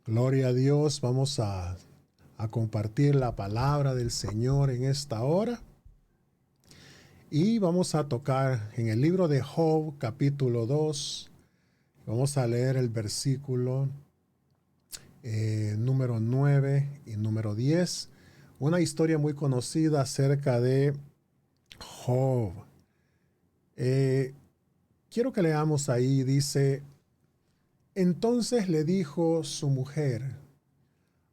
Gloria a Dios. Vamos a compartir la palabra del Señor en esta hora. Y vamos a tocar en el libro de Job, capítulo 2. Vamos a leer el versículo número 9 y número 10. Una historia muy conocida acerca de Job. Quiero que leamos ahí. Dice: entonces le dijo su mujer: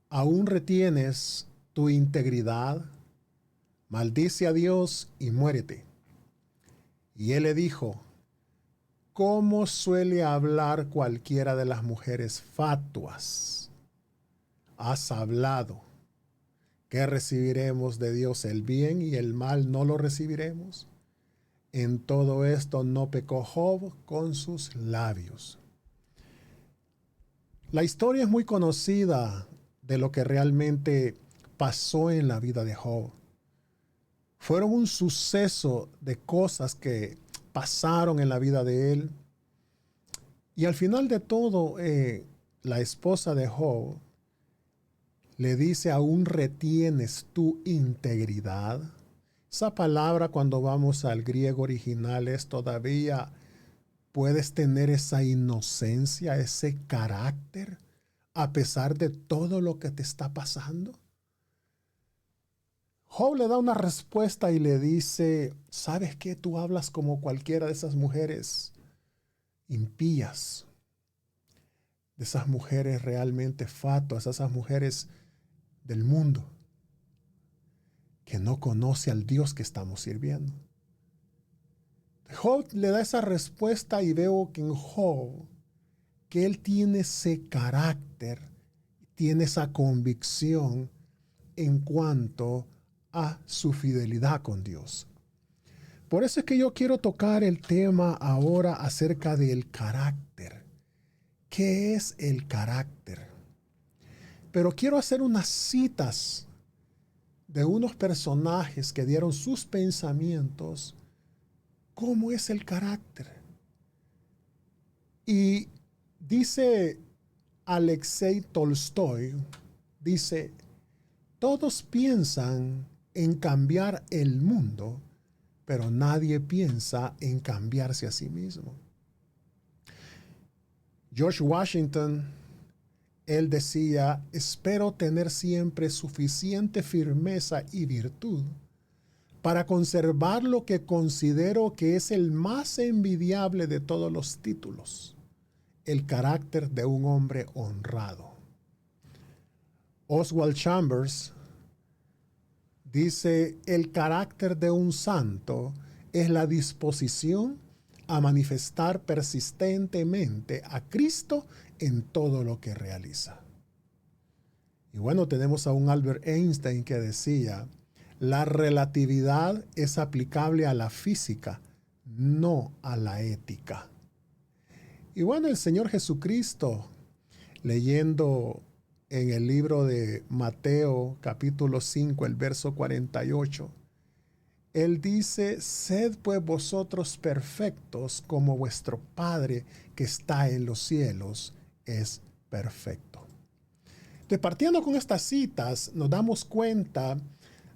¿aún retienes tu integridad? Maldice a Dios y muérete. Y él le dijo: ¿cómo suele hablar cualquiera de las mujeres fatuas? Has hablado. ¿Qué recibiremos de Dios? ¿El bien y el mal no lo recibiremos? En todo esto no pecó Job con sus labios. La historia es muy conocida de lo que realmente pasó en la vida de Job. Fueron un suceso de cosas que pasaron en la vida de él. Y al final de todo, la esposa de Job le dice: ¿aún retienes tu integridad? Esa palabra, cuando vamos al griego original, es todavía puedes tener esa inocencia, ese carácter, a pesar de todo lo que te está pasando. Job le da una respuesta y le dice: ¿sabes qué? Tú hablas como cualquiera de esas mujeres impías, de esas mujeres realmente fatuas, esas mujeres del mundo que no conoce al Dios que estamos sirviendo. Job le da esa respuesta y veo que en Job, que él tiene ese carácter, tiene esa convicción en cuanto a su fidelidad con Dios. Por eso es que yo quiero tocar el tema ahora acerca del carácter. ¿Qué es el carácter? Pero quiero hacer unas citas de unos personajes que dieron sus pensamientos. ¿Cómo es el carácter? Y dice Alexei Tolstoy, dice: todos piensan en cambiar el mundo, pero nadie piensa en cambiarse a sí mismo. George Washington, él decía: espero tener siempre suficiente firmeza y virtud para conservar lo que considero que es el más envidiable de todos los títulos, el carácter de un hombre honrado. Oswald Chambers dice: el carácter de un santo es la disposición a manifestar persistentemente a Cristo en todo lo que realiza. Y bueno, tenemos a un Albert Einstein que decía: la relatividad es aplicable a la física, no a la ética. Y bueno, el Señor Jesucristo, leyendo en el libro de Mateo capítulo 5, el verso 48, él dice: sed pues vosotros perfectos como vuestro Padre que está en los cielos es perfecto. Entonces, partiendo con estas citas, nos damos cuenta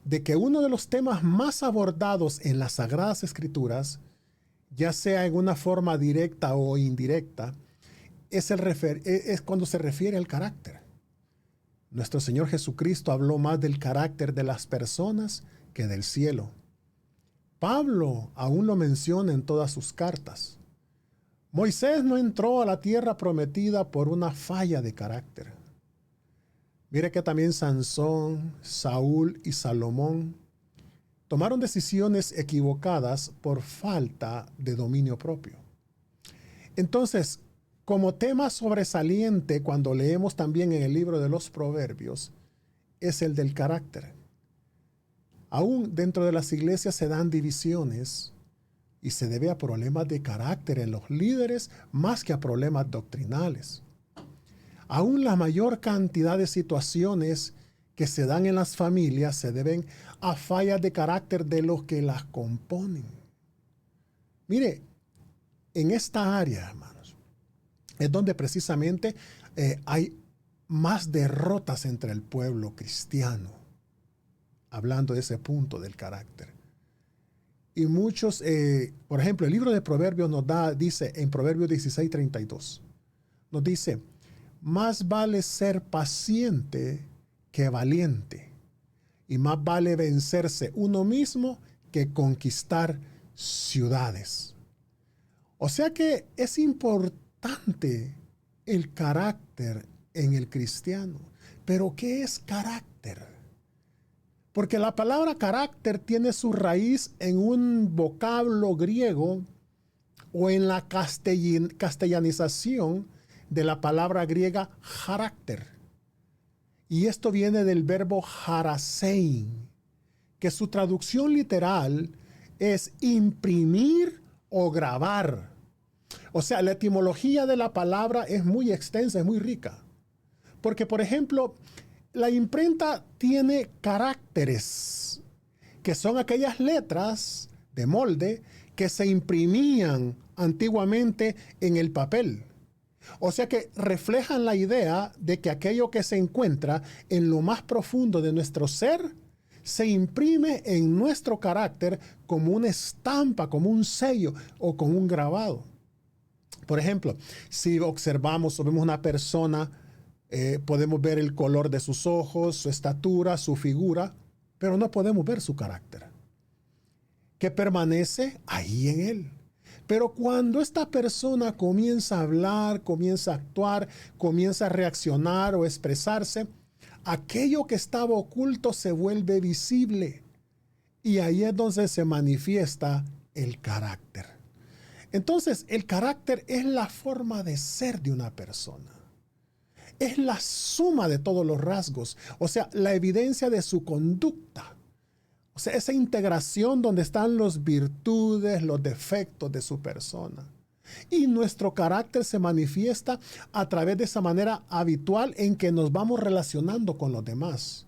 de que uno de los temas más abordados en las Sagradas Escrituras, ya sea en una forma directa o indirecta, es cuando se refiere al carácter. Nuestro Señor Jesucristo habló más del carácter de las personas que del cielo. Pablo aún lo menciona en todas sus cartas. Moisés no entró a la tierra prometida por una falla de carácter. Mire que también Sansón, Saúl y Salomón tomaron decisiones equivocadas por falta de dominio propio. Entonces, como tema sobresaliente cuando leemos también en el libro de los Proverbios, es el del carácter. Aún dentro de las iglesias se dan divisiones y se debe a problemas de carácter en los líderes más que a problemas doctrinales. Aún la mayor cantidad de situaciones que se dan en las familias se deben a fallas de carácter de los que las componen. Mire, en esta área, hermanos, es donde precisamente hay más derrotas entre el pueblo cristiano, hablando de ese punto del carácter. Y muchos, por ejemplo, el libro de Proverbios dice en Proverbios 16:32, nos dice, más vale ser paciente que valiente, y más vale vencerse uno mismo que conquistar ciudades. O sea que es importante el carácter en el cristiano. Pero ¿qué es carácter? Porque la palabra carácter tiene su raíz en un vocablo griego o en la castellanización de la palabra griega carácter. Y esto viene del verbo harasein, que su traducción literal es imprimir o grabar. O sea, la etimología de la palabra es muy extensa, es muy rica. Porque, por ejemplo, la imprenta tiene caracteres, que son aquellas letras de molde que se imprimían antiguamente en el papel. O sea que reflejan la idea de que aquello que se encuentra en lo más profundo de nuestro ser se imprime en nuestro carácter como una estampa, como un sello o como un grabado. Por ejemplo, si observamos o vemos una persona, podemos ver el color de sus ojos, su estatura, su figura, pero no podemos ver su carácter, que permanece ahí en él. Pero cuando esta persona comienza a hablar, comienza a actuar, comienza a reaccionar o expresarse, aquello que estaba oculto se vuelve visible. Y ahí es donde se manifiesta el carácter. Entonces, el carácter es la forma de ser de una persona. Es la suma de todos los rasgos, o sea, la evidencia de su conducta. O sea, esa integración donde están las virtudes, los defectos de su persona. Y nuestro carácter se manifiesta a través de esa manera habitual en que nos vamos relacionando con los demás.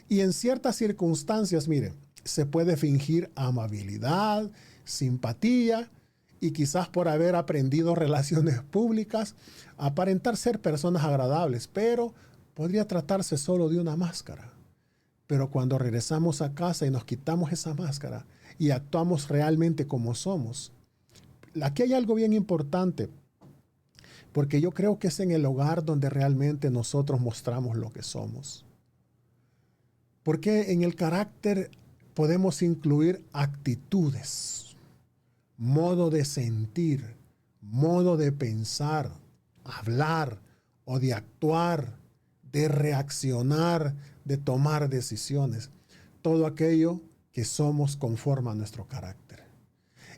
Y en ciertas circunstancias, mire, se puede fingir amabilidad, simpatía, y quizás por haber aprendido relaciones públicas, aparentar ser personas agradables, pero podría tratarse solo de una máscara. Pero cuando regresamos a casa y nos quitamos esa máscara y actuamos realmente como somos, aquí hay algo bien importante, porque yo creo que es en el hogar donde realmente nosotros mostramos lo que somos. Porque en el carácter podemos incluir actitudes, modo de sentir, modo de pensar, hablar o de actuar, de reaccionar, de tomar decisiones. Todo aquello que somos conforma a nuestro carácter.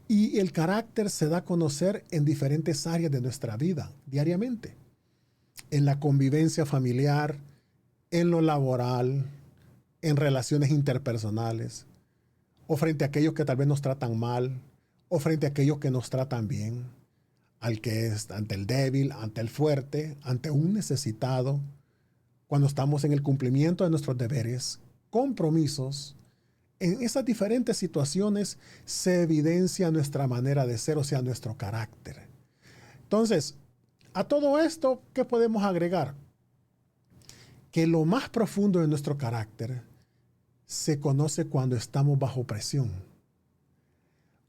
Y el carácter se da a conocer en diferentes áreas de nuestra vida, diariamente. En la convivencia familiar, en lo laboral, en relaciones interpersonales, o frente a aquellos que tal vez nos tratan mal, o frente a aquellos que nos tratan bien, ante el débil, ante el fuerte, ante un necesitado, cuando estamos en el cumplimiento de nuestros deberes, compromisos. En esas diferentes situaciones se evidencia nuestra manera de ser, o sea, nuestro carácter. Entonces, a todo esto, ¿qué podemos agregar? Que lo más profundo de nuestro carácter se conoce cuando estamos bajo presión.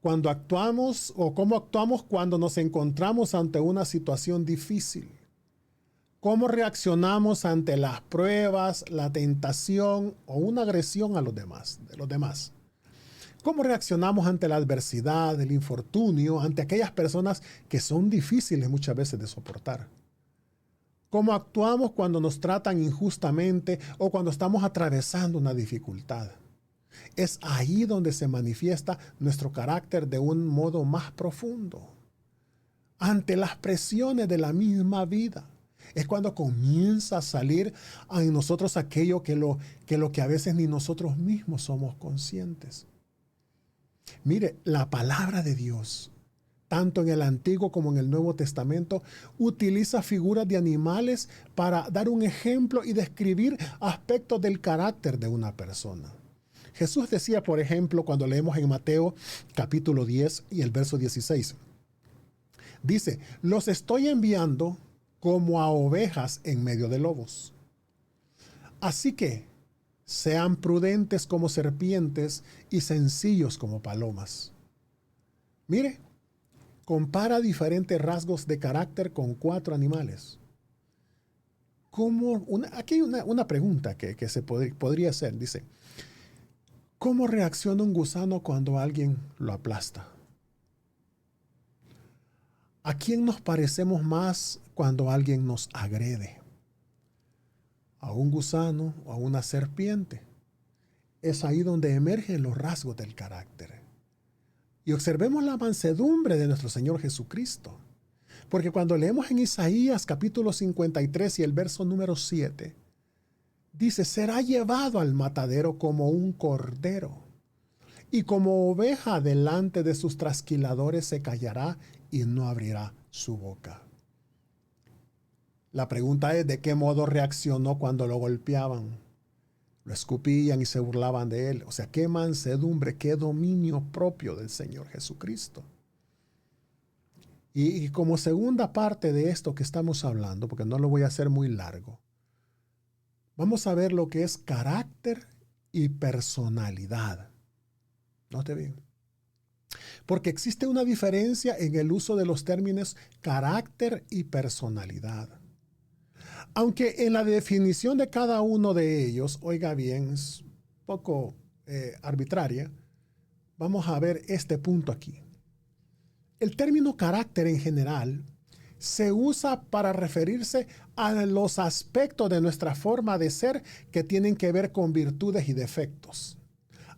Cuando actuamos o cómo actuamos cuando nos encontramos ante una situación difícil. Cómo reaccionamos ante las pruebas, la tentación o una agresión de los demás. Cómo reaccionamos ante la adversidad, el infortunio, ante aquellas personas que son difíciles muchas veces de soportar. Cómo actuamos cuando nos tratan injustamente o cuando estamos atravesando una dificultad. Es ahí donde se manifiesta nuestro carácter de un modo más profundo. Ante las presiones de la misma vida. Es cuando comienza a salir en nosotros aquello que a veces ni nosotros mismos somos conscientes. Mire, la palabra de Dios, tanto en el Antiguo como en el Nuevo Testamento, utiliza figuras de animales para dar un ejemplo y describir aspectos del carácter de una persona. Jesús decía, por ejemplo, cuando leemos en Mateo capítulo 10 y el verso 16, dice, los estoy enviando como a ovejas en medio de lobos. Así que sean prudentes como serpientes y sencillos como palomas. Mire, compara diferentes rasgos de carácter con 4 animales. Aquí hay una pregunta que se podría hacer. Dice, ¿cómo reacciona un gusano cuando alguien lo aplasta? ¿A quién nos parecemos más cuando alguien nos agrede? ¿A un gusano o a una serpiente? Es ahí donde emergen los rasgos del carácter. Y observemos la mansedumbre de nuestro Señor Jesucristo. Porque cuando leemos en Isaías capítulo 53 y el verso número 7, dice, será llevado al matadero como un cordero, y como oveja delante de sus trasquiladores se callará y no abrirá su boca. La pregunta es, ¿de qué modo reaccionó cuando lo golpeaban? Lo escupían y se burlaban de él. O sea, qué mansedumbre, qué dominio propio del Señor Jesucristo. Y como segunda parte de esto que estamos hablando, porque no lo voy a hacer muy largo, vamos a ver lo que es carácter y personalidad. Note bien. Porque existe una diferencia en el uso de los términos carácter y personalidad. Aunque en la definición de cada uno de ellos, oiga bien, es un poco arbitraria, vamos a ver este punto aquí. El término carácter en general se usa para referirse a los aspectos de nuestra forma de ser que tienen que ver con virtudes y defectos.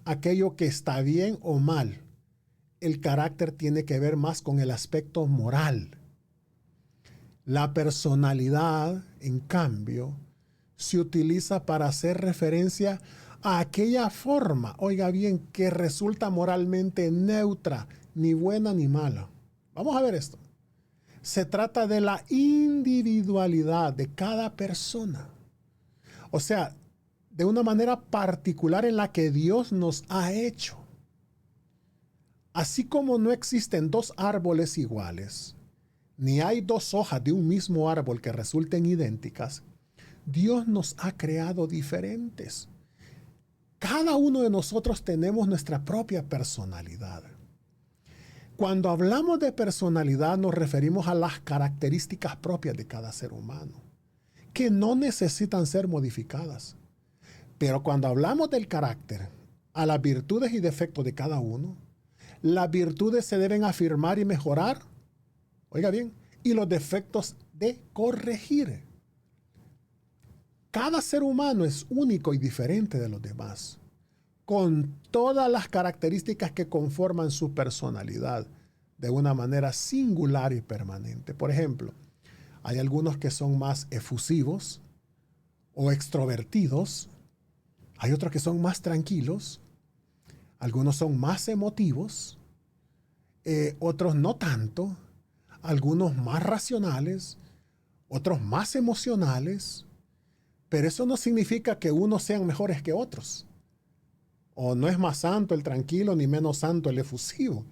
Aquello que está bien o mal. El carácter tiene que ver más con el aspecto moral. La personalidad, en cambio, se utiliza para hacer referencia a aquella forma, oiga bien, que resulta moralmente neutra, ni buena ni mala. Vamos a ver esto. Se trata de la individualidad de cada persona. O sea, de una manera particular en la que Dios nos ha hecho. Así como no existen 2 árboles iguales, ni hay 2 hojas de un mismo árbol que resulten idénticas, Dios nos ha creado diferentes. Cada uno de nosotros tenemos nuestra propia personalidad. Cuando hablamos de personalidad nos referimos a las características propias de cada ser humano, que no necesitan ser modificadas. Pero cuando hablamos del carácter, a las virtudes y defectos de cada uno, las virtudes se deben afirmar y mejorar, oiga bien, y los defectos de corregir. Cada ser humano es único y diferente de los demás, con todas las características que conforman su personalidad de una manera singular y permanente. Por ejemplo, hay algunos que son más efusivos o extrovertidos, hay otros que son más tranquilos, algunos son más emotivos, otros no tanto, algunos más racionales, otros más emocionales, pero eso no significa que unos sean mejores que otros. O no es más santo el tranquilo ni menos santo el efusivo,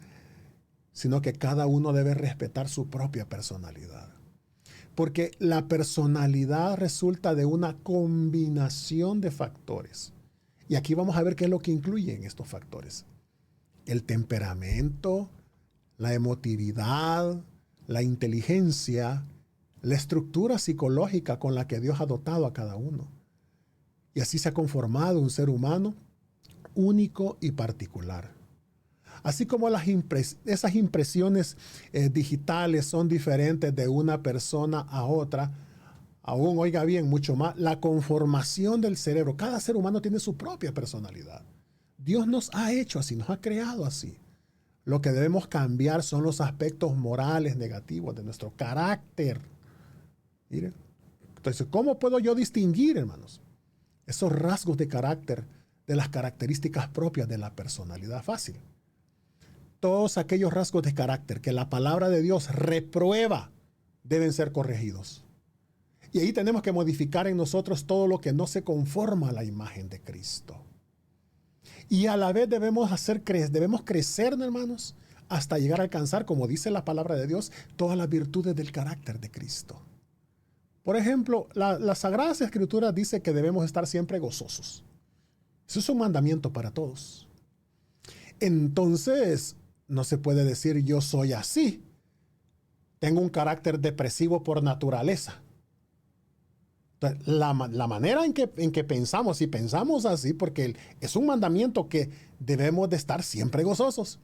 sino que cada uno debe respetar su propia personalidad. Porque la personalidad resulta de una combinación de factores. Y aquí vamos a ver qué es lo que incluyen estos factores. El temperamento, la emotividad, la inteligencia, la estructura psicológica con la que Dios ha dotado a cada uno. Y así se ha conformado un ser humano único y particular. Así como esas impresiones digitales son diferentes de una persona a otra, aún, oiga bien, mucho más, la conformación del cerebro. Cada ser humano tiene su propia personalidad. Dios nos ha hecho así, nos ha creado así. Lo que debemos cambiar son los aspectos morales negativos de nuestro carácter. Mire. Entonces, ¿cómo puedo yo distinguir, hermanos, esos rasgos de carácter de las características propias de la personalidad? Fácil. Todos aquellos rasgos de carácter que la palabra de Dios reprueba deben ser corregidos. Y ahí tenemos que modificar en nosotros todo lo que no se conforma a la imagen de Cristo. Y a la vez debemos crecer, hermanos, hasta llegar a alcanzar, como dice la palabra de Dios, todas las virtudes del carácter de Cristo. Por ejemplo, las Sagradas Escrituras dice que debemos estar siempre gozosos. Eso es un mandamiento para todos. Entonces, no se puede decir yo soy así. Tengo un carácter depresivo por naturaleza. Entonces, la manera en que pensamos, si pensamos así, porque es un mandamiento que debemos de estar siempre gozosos.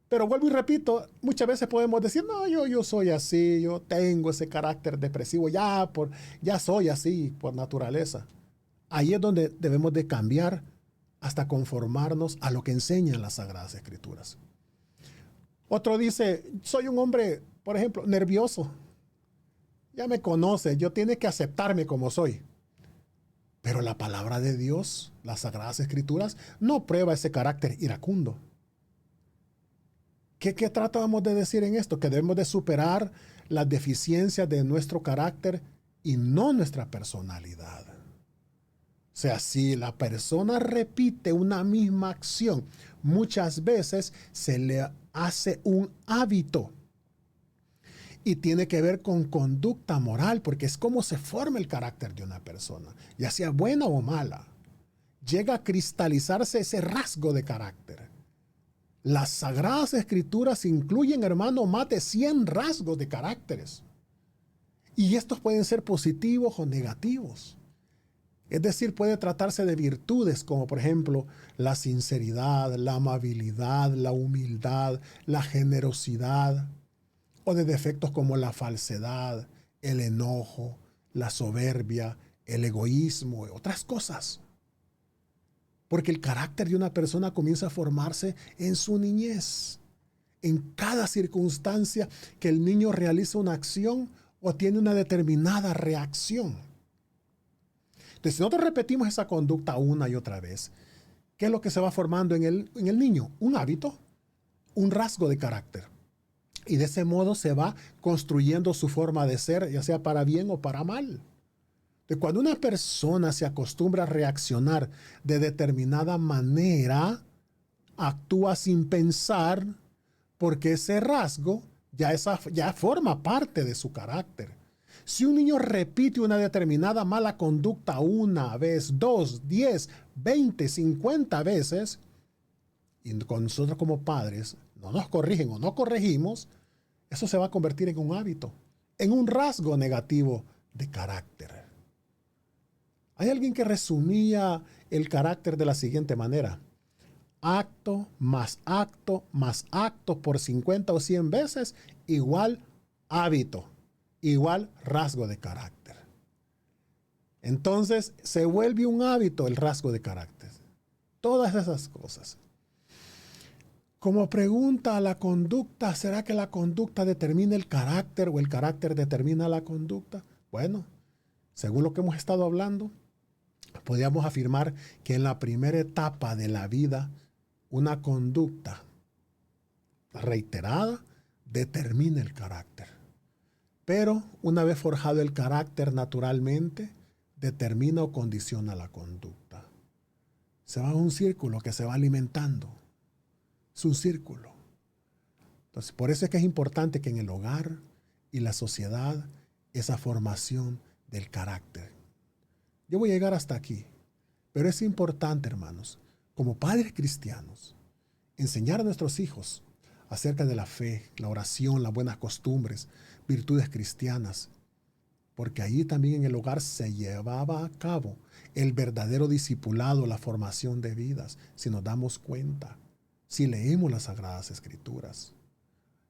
Pero vuelvo y repito, muchas veces podemos decir, no, yo soy así, yo tengo ese carácter depresivo, ya soy así por naturaleza. Ahí es donde debemos de cambiar hasta conformarnos a lo que enseñan las Sagradas Escrituras. Otro dice, soy un hombre, por ejemplo, nervioso. Ya me conoce, yo tiene que aceptarme como soy. Pero la palabra de Dios, las Sagradas Escrituras, no prueba ese carácter iracundo. ¿Qué tratamos de decir en esto? Que debemos de superar las deficiencias de nuestro carácter y no nuestra personalidad. O sea, si la persona repite una misma acción, muchas veces se le hace un hábito. Y tiene que ver con conducta moral, porque es como se forma el carácter de una persona, ya sea buena o mala. Llega a cristalizarse ese rasgo de carácter. Las Sagradas Escrituras incluyen, hermano, más de 100 rasgos de caracteres. Y estos pueden ser positivos o negativos. Es decir, puede tratarse de virtudes como por ejemplo la sinceridad, la amabilidad, la humildad, la generosidad, o de defectos como la falsedad, el enojo, la soberbia, el egoísmo y otras cosas. Porque el carácter de una persona comienza a formarse en su niñez. En cada circunstancia que el niño realiza una acción o tiene una determinada reacción. Entonces, si nosotros repetimos esa conducta una y otra vez, ¿qué es lo que se va formando en el niño? Un hábito, un rasgo de carácter. Y de ese modo se va construyendo su forma de ser, ya sea para bien o para mal. Cuando una persona se acostumbra a reaccionar de determinada manera, actúa sin pensar, porque ese rasgo ya forma parte de su carácter. Si un niño repite una determinada mala conducta una vez, 2, 10, 20, 50 veces, y con nosotros como padres no nos corrigen o no corregimos, eso se va a convertir en un hábito, en un rasgo negativo de carácter. Hay alguien que resumía el carácter de la siguiente manera: acto más acto por 50 o 100 veces igual hábito, igual rasgo de carácter. Entonces se vuelve un hábito el rasgo de carácter. Todas esas cosas. Como pregunta a la conducta, ¿será que la conducta determina el carácter o el carácter determina la conducta? Bueno, según lo que hemos estado hablando, podríamos afirmar que en la primera etapa de la vida, una conducta reiterada determina el carácter. Pero una vez forjado el carácter naturalmente, determina o condiciona la conducta. Se va a un círculo que se va alimentando. Es un círculo. Entonces, por eso es que es importante que en el hogar y la sociedad, esa formación del carácter. Yo voy a llegar hasta aquí, pero es importante, hermanos, como padres cristianos, enseñar a nuestros hijos acerca de la fe, la oración, las buenas costumbres, virtudes cristianas, porque allí también en el hogar se llevaba a cabo el verdadero discipulado, la formación de vidas, si nos damos cuenta, si leemos las Sagradas Escrituras.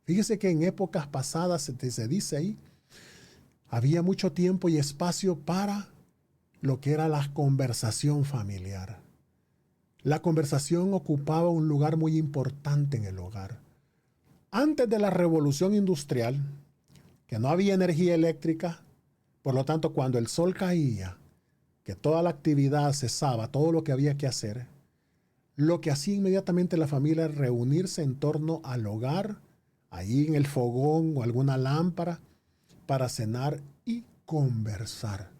Fíjese que en épocas pasadas, se dice ahí, había mucho tiempo y espacio para lo que era la conversación familiar. La conversación ocupaba un lugar muy importante en el hogar. Antes de la revolución industrial, que no había energía eléctrica, por lo tanto, cuando el sol caía, que toda la actividad cesaba, todo lo que había que hacer, lo que hacía inmediatamente la familia era reunirse en torno al hogar, ahí en el fogón o alguna lámpara, para cenar y conversar.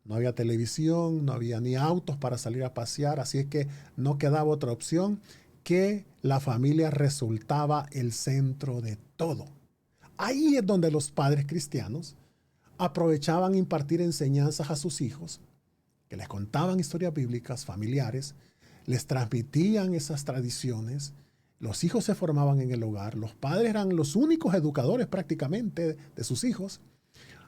No había televisión, no había ni autos para salir a pasear, así es que no quedaba otra opción que la familia resultaba el centro de todo. Ahí es donde los padres cristianos aprovechaban impartir enseñanzas a sus hijos, que les contaban historias bíblicas familiares, les transmitían esas tradiciones. Los hijos se formaban en el hogar, los padres eran los únicos educadores prácticamente de sus hijos.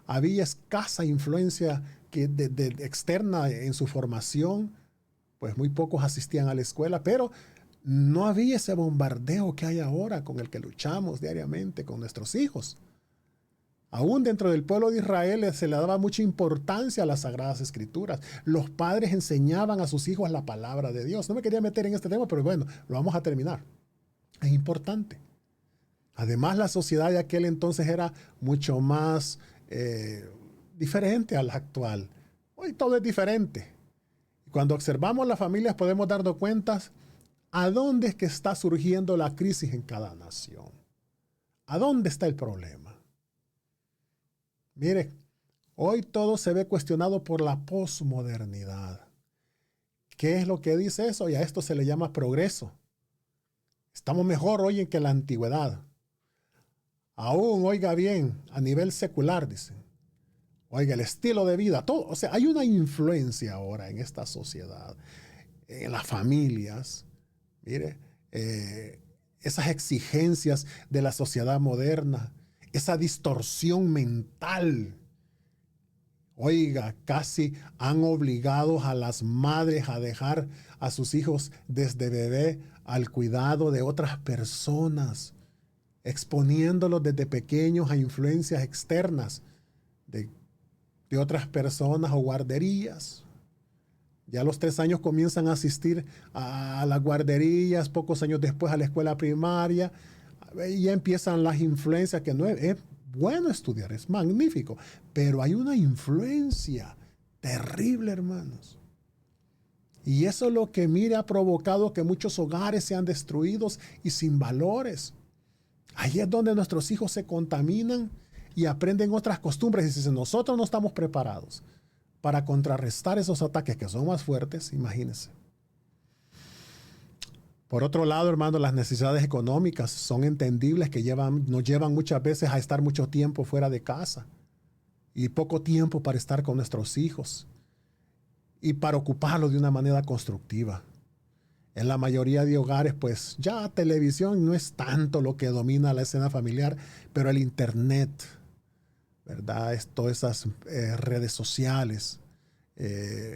Había escasa influencia externa en su formación, pues muy pocos asistían a la escuela, pero no había ese bombardeo que hay ahora con el que luchamos diariamente con nuestros hijos. Aún dentro del pueblo de Israel se le daba mucha importancia a las Sagradas Escrituras. Los padres enseñaban a sus hijos la palabra de Dios. No me quería meter en este tema, pero bueno, lo vamos a terminar. Es importante. Además, la sociedad de aquel entonces era mucho más diferente a la actual. Hoy todo es diferente. Cuando observamos las familias podemos darnos cuenta a dónde es que está surgiendo la crisis en cada nación. ¿A dónde está el problema? Mire, hoy todo se ve cuestionado por la posmodernidad. ¿Qué es lo que dice eso? Y a esto se le llama progreso. Estamos mejor hoy que en la antigüedad. Aún, oiga bien, a nivel secular, dicen. Oiga, el estilo de vida, todo. O sea, hay una influencia ahora en esta sociedad, en las familias. Mire, esas exigencias de la sociedad moderna, esa distorsión mental. Oiga, casi han obligado a las madres a dejar a sus hijos desde bebé al cuidado de otras personas, exponiéndolos desde pequeños a influencias externas de otras personas o guarderías. Ya a los 3 años comienzan a asistir a las guarderías, pocos años después a la escuela primaria, y ya empiezan las influencias, que no es bueno estudiar, es magnífico, pero hay una influencia terrible, hermanos. Y eso es lo que, mire, ha provocado que muchos hogares sean destruidos y sin valores. Ahí es donde nuestros hijos se contaminan y aprenden otras costumbres. Y si nosotros no estamos preparados para contrarrestar esos ataques que son más fuertes, imagínense. Por otro lado, hermano, las necesidades económicas son entendibles, que nos llevan muchas veces a estar mucho tiempo fuera de casa y poco tiempo para estar con nuestros hijos y para ocuparlos de una manera constructiva. En la mayoría de hogares, pues ya televisión no es tanto lo que domina la escena familiar, pero el internet, ¿verdad? Todas esas redes sociales.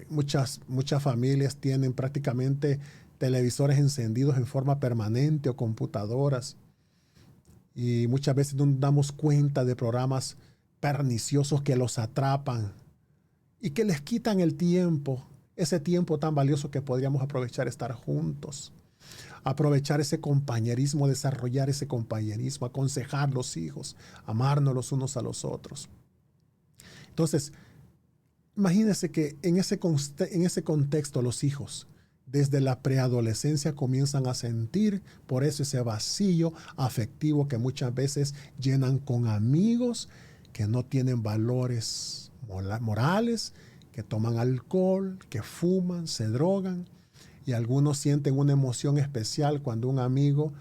Muchas familias tienen prácticamente televisores encendidos en forma permanente o computadoras. Y muchas veces no nos damos cuenta de programas perniciosos que los atrapan y que les quitan el tiempo, ese tiempo tan valioso que podríamos aprovechar estar juntos. Aprovechar ese compañerismo, desarrollar ese compañerismo, aconsejar a los hijos, amarnos los unos a los otros. Entonces, imagínense que en ese contexto los hijos, desde la preadolescencia, comienzan a sentir por eso ese vacío afectivo que muchas veces llenan con amigos que no tienen valores morales, que toman alcohol, que fuman, se drogan, y algunos sienten una emoción especial cuando un amigo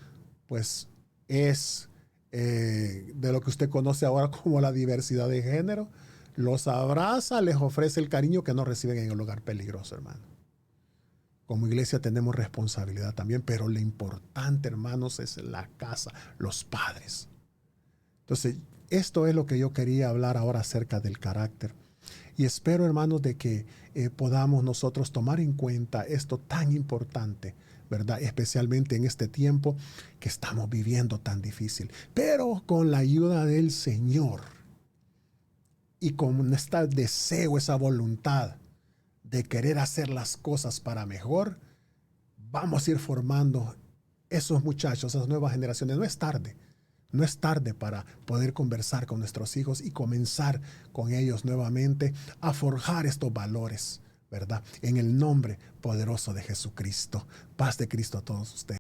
pues es de lo que usted conoce ahora como la diversidad de género, los abraza, les ofrece el cariño que no reciben en el lugar peligroso, hermano. Como iglesia tenemos responsabilidad también, pero lo importante, hermanos, es la casa, los padres. Entonces, esto es lo que yo quería hablar ahora acerca del carácter. Y espero, hermanos, de que podamos nosotros tomar en cuenta esto tan importante, ¿verdad? Especialmente en este tiempo que estamos viviendo tan difícil. Pero con la ayuda del Señor y con este deseo, esa voluntad de querer hacer las cosas para mejor, vamos a ir formando esos muchachos, esas nuevas generaciones. No es tarde. No es tarde para poder conversar con nuestros hijos y comenzar con ellos nuevamente a forjar estos valores, ¿verdad? En el nombre poderoso de Jesucristo. Paz de Cristo a todos ustedes.